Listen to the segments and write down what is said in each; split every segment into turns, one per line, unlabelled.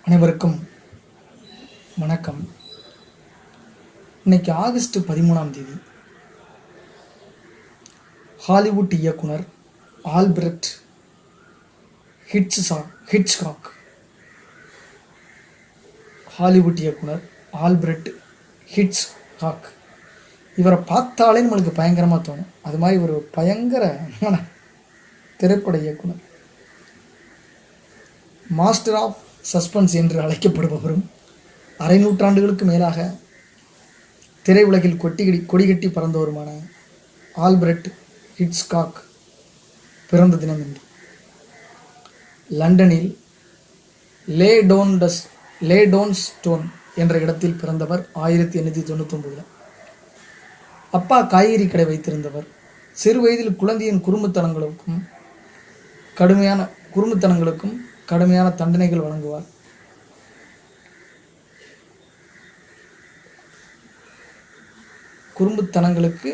அனைவருக்கும் வணக்கம். இன்னைக்கு ஆகஸ்ட் 13ஆம் தேதி. ஹாலிவுட் இயக்குனர் ஆல்பிரட் ஹிட்ச்காக் ஹாலிவுட் இயக்குனர் ஆல்பிரட் ஹிட்ச்காக் இவரை பார்த்தாலே நம்மளுக்கு பயங்கரமாக தோணும். அது மாதிரி ஒரு பயங்கரமான திரைப்பட இயக்குனர், மாஸ்டர் ஆஃப் சஸ்பென்ஸ் என்று அழைக்கப்படுபவரும், அரை நூற்றாண்டுகளுக்கு மேலாக திரையுலகில் கொடிகட்டி பறந்தவருமான ஆல்பிரட் ஹிட்ச்காக் பிறந்த தினம் இன்று. லண்டனில் லேடோன்ஸ்டோன் என்ற இடத்தில் பிறந்தவர். 1899. அப்பா காய்கறி கடை வைத்திருந்தவர். சிறு வயதில் குழந்தையின் குறும்புத்தனங்களுக்கும் கடுமையான தண்டனைகள் வழங்குவார். குறும்புத்தனங்களுக்கு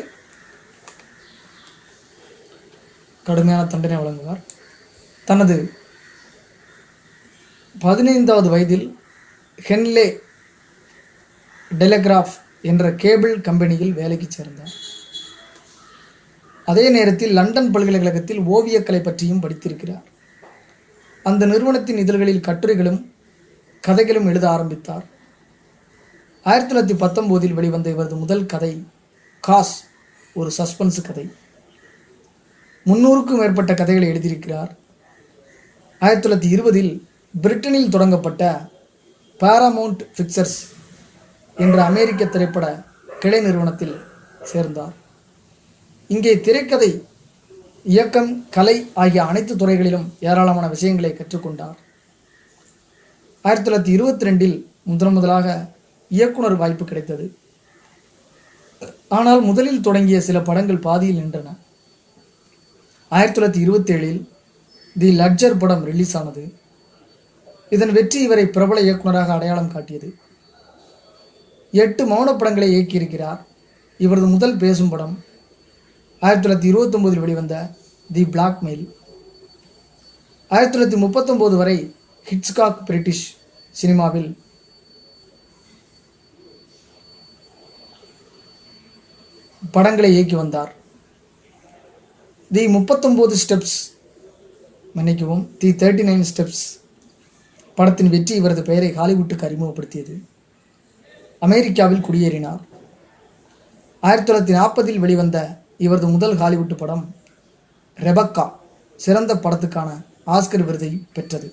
கடுமையான தண்டனை வழங்குவார். தனது 15வது வயதில் ஹென்லே டெலிகிராஃப் என்ற கேபிள் கம்பெனியில் வேலைக்கு சேர்ந்தார். அதே நேரத்தில் லண்டன் பல்கலைக்கழகத்தில் ஓவியக்கலை பற்றியும் படித்திருக்கிறார். அந்த நிறுவனத்தின் இதழ்களில் கட்டுரைகளும் கதைகளும் எழுத ஆரம்பித்தார். 1919 வெளிவந்த இவரது முதல் கதை காஸ், ஒரு சஸ்பென்ஸ் கதை. 300க்கும் மேற்பட்ட கதைகளை எழுதியிருக்கிறார். 1920 பிரிட்டனில் தொடங்கப்பட்ட பாராமவுண்ட் பிக்சர்ஸ் என்ற அமெரிக்க திரைப்பட கிளை நிறுவனத்தில் சேர்ந்தார். இங்கே திரைக்கதை, இயக்கம், கலை ஆகிய அனைத்து துறைகளிலும் ஏராளமான விஷயங்களை கற்றுக்கொண்டார். 1922 முதலாக இயக்குனர் வாய்ப்பு கிடைத்தது. ஆனால் முதலில் தொடங்கிய சில படங்கள் பாதியில் நின்றன. 1927 தி லட்ஜர் படம் ரிலீஸ் ஆனது. இதன் வெற்றி இவரை பிரபல இயக்குனராக அடையாளம் காட்டியது. 8 மௌன படங்களை இயக்கியிருக்கிறார். இவரது முதல் பேசும் படம் 1929 வெளிவந்த தி பிளாக்மெயில். 1939 வரை ஹிட்ச்காக் பிரிட்டிஷ் சினிமாவில் படங்களை இயக்கி வந்தார். தி 39 ஸ்டெப்ஸ் தி 39 ஸ்டெப்ஸ் படத்தின் வெற்றி இவரது பெயரை ஹாலிவுட்டுக்கு அறிமுகப்படுத்தியது. அமெரிக்காவில் குடியேறினார். 1940 வெளிவந்த இவரது முதல் ஹாலிவுட் படம் ரெபக்கா சிறந்த படத்துக்கான ஆஸ்கர் விருதை பெற்றது.